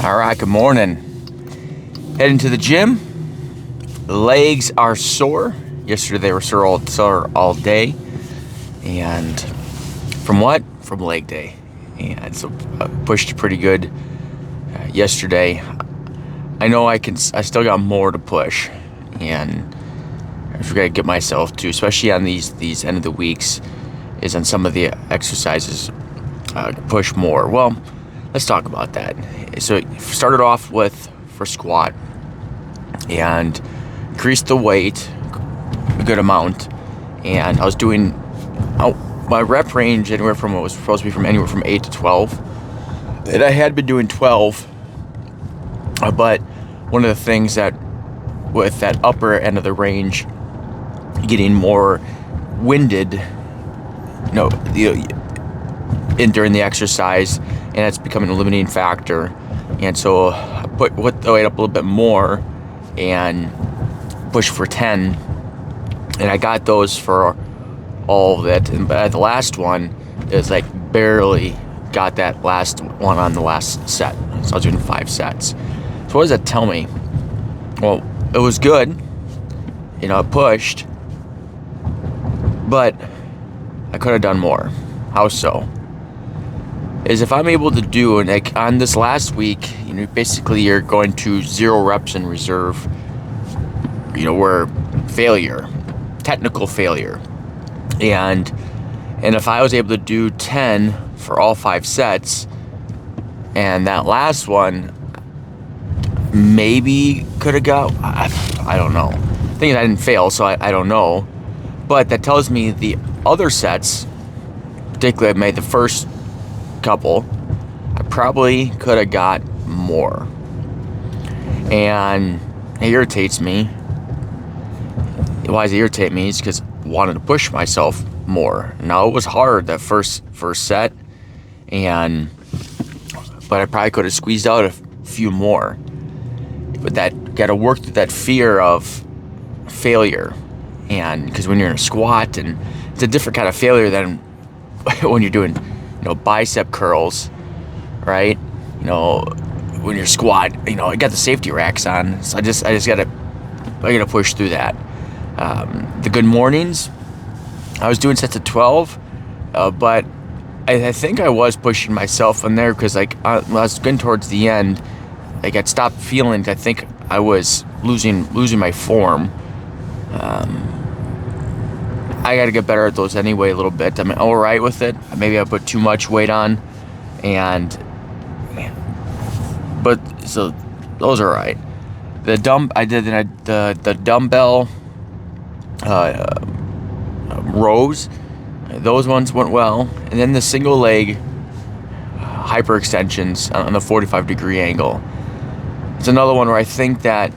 All right, good morning. Heading to the gym. Legs are sore. Yesterday they were sore all day. And from what? From leg day. And so I pushed pretty good yesterday. I know I still got more to push. And I forgot to get myself to, especially on these end of the weeks, is on some of the exercises, push more. Well, let's talk about that. So started off with for squat and increased the weight a good amount, and I was doing my rep range anywhere from what was supposed to be from anywhere from 8 to 12, and I had been doing 12, but one of the things that with that upper end of the range getting more winded, during the exercise, and it's becoming a limiting factor. And so I put the weight up a little bit more and pushed for 10, and I got those for all of it. And the last one is like barely got that last one on the last set. So I was doing 5 sets. So what does that tell me? Well, it was good. I pushed, but I could have done more. How so? Is if I'm able to do, and like on this last week, basically you're going to 0 reps in reserve, where technical failure. And if I was able to do 10 for all 5 sets, and that last one maybe could have got, I don't know. The thing is, I didn't fail, so I don't know. But that tells me the other sets, particularly I made the first couple, I probably could have got more. And it irritates me. Why does it irritate me? It's because I wanted to push myself more. Now, it was hard that first set, but I probably could have squeezed out a few more. But that got to work through that fear of failure. And because when you're in a squat, and it's a different kind of failure than when you're doing bicep curls, right? When you're squat, I got the safety racks on, so I just gotta push through that. The good mornings, I was doing sets of 12, but I think I was pushing myself in there because when I was getting towards the end, I stopped feeling. I think I was losing my form. I got to get better at those anyway a little bit. I'm all right with it. Maybe I put too much weight on, but so those are right. The dumbbell rows, those ones went well, and then the single leg hyperextensions on the 45-degree angle. It's another one where I think that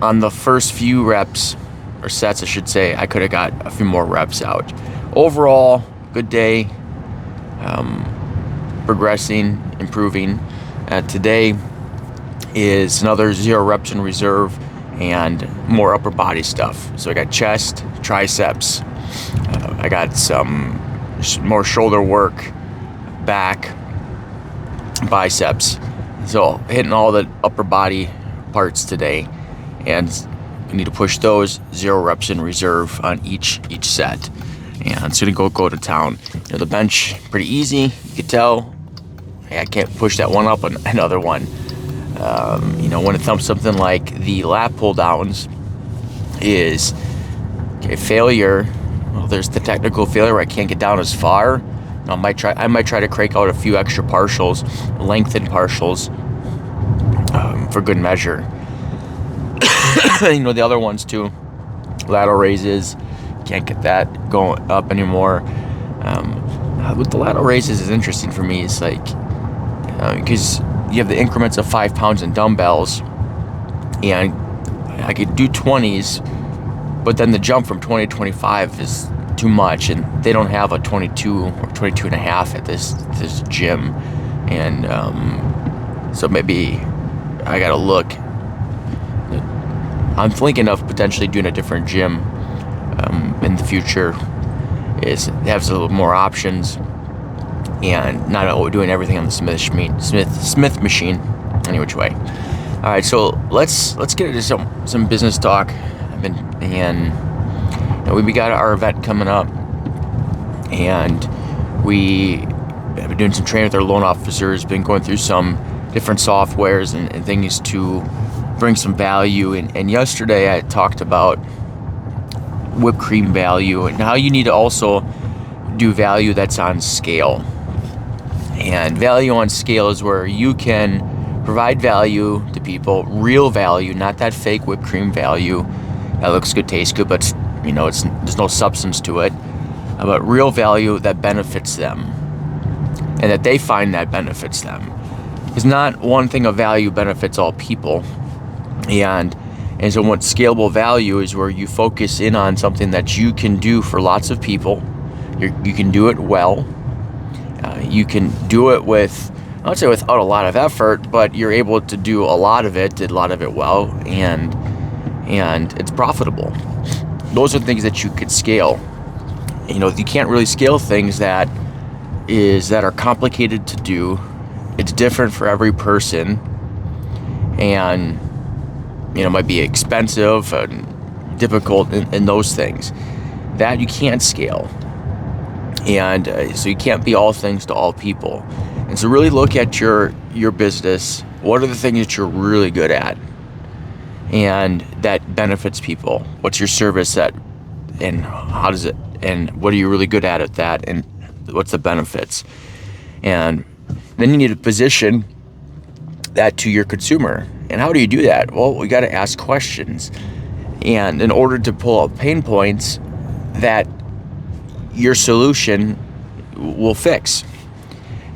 on the first few reps, or sets I should say, I could have got a few more reps out. Overall, good day. Progressing, improving. Today is another 0 reps in reserve and more upper body stuff. So I got chest, triceps. I got some more shoulder work, back, biceps. So hitting all the upper body parts today, and we need to push those 0 reps in reserve on each set. And it's gonna go to town. The bench, pretty easy. You can tell. I can't push that one up on another one. When it comes to something like the lat pull downs, is failure. Well, there's the technical failure where I can't get down as far. I might try to crank out a few extra partials, lengthen partials, for good measure. The other ones too, lateral raises, can't get that going up anymore. With the lateral raises is interesting for me. It's like, because you have the increments of 5 pounds in dumbbells, and I could do 20s, but then the jump from 20 to 25 is too much, and they don't have a 22 or 22 and a half at this gym. And so maybe I gotta look. I'm thinking of potentially doing a different gym in the future. Is have a little more options, and not doing everything on the Smith machine. any which way. All right, so let's get into some business talk. We got our event coming up, and we have been doing some training with our loan officers. Been going through some different softwares and things to bring some value. And yesterday I talked about whipped cream value and how you need to also do value that's on scale. And value on scale is where you can provide value to people, real value, not that fake whipped cream value that looks good, tastes good, but there's no substance to it. But real value that benefits them, and that they find that benefits them. Because not one thing of value benefits all people. And so what scalable value is where you focus in on something that you can do for lots of people. You can do it well. You can do it with, I would say without a lot of effort, but you're able to do a lot of it well, and it's profitable. Those are things that you could scale. You can't really scale things that are complicated to do. It's different for every person, and might be expensive and difficult in those things that you can't scale. And so you can't be all things to all people. And so really look at your business. What are the things that you're really good at and that benefits people? What's your service and how does it, and what are you really good at that, and what's the benefits? And then you need to position that to your consumer. And how do you do that? Well, we got to ask questions. And in order to pull up pain points that your solution will fix.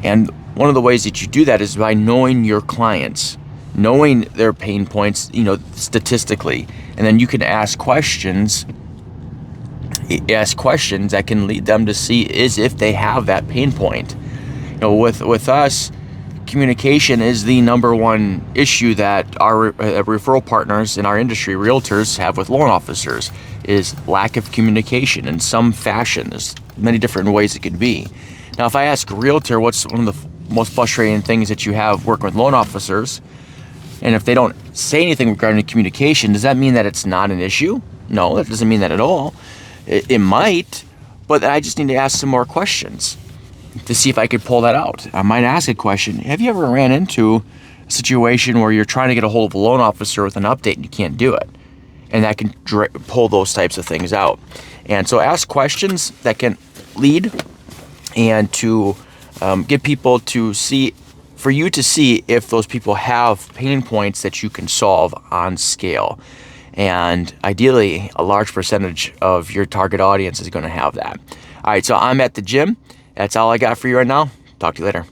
And one of the ways that you do that is by knowing your clients, knowing their pain points, statistically. And then you can ask questions that can lead them to see if they have that pain point. With us, communication is the number one issue that our referral partners in our industry, realtors, have with loan officers, is lack of communication in some fashion. There's many different ways it could be. Now, if I ask a realtor what's one of the most frustrating things that you have working with loan officers, and if they don't say anything regarding communication, does that mean that it's not an issue? No, that doesn't mean that at all. It might, but I just need to ask some more questions to see if I could pull that out. I might ask a question. Have you ever ran into a situation where you're trying to get a hold of a loan officer with an update and you can't do it? And that can pull those types of things out. And so ask questions that can lead and to get people to see, for you to see if those people have pain points that you can solve on scale. And ideally, a large percentage of your target audience is going to have that. All right, so I'm at the gym. That's all I got for you right now. Talk to you later.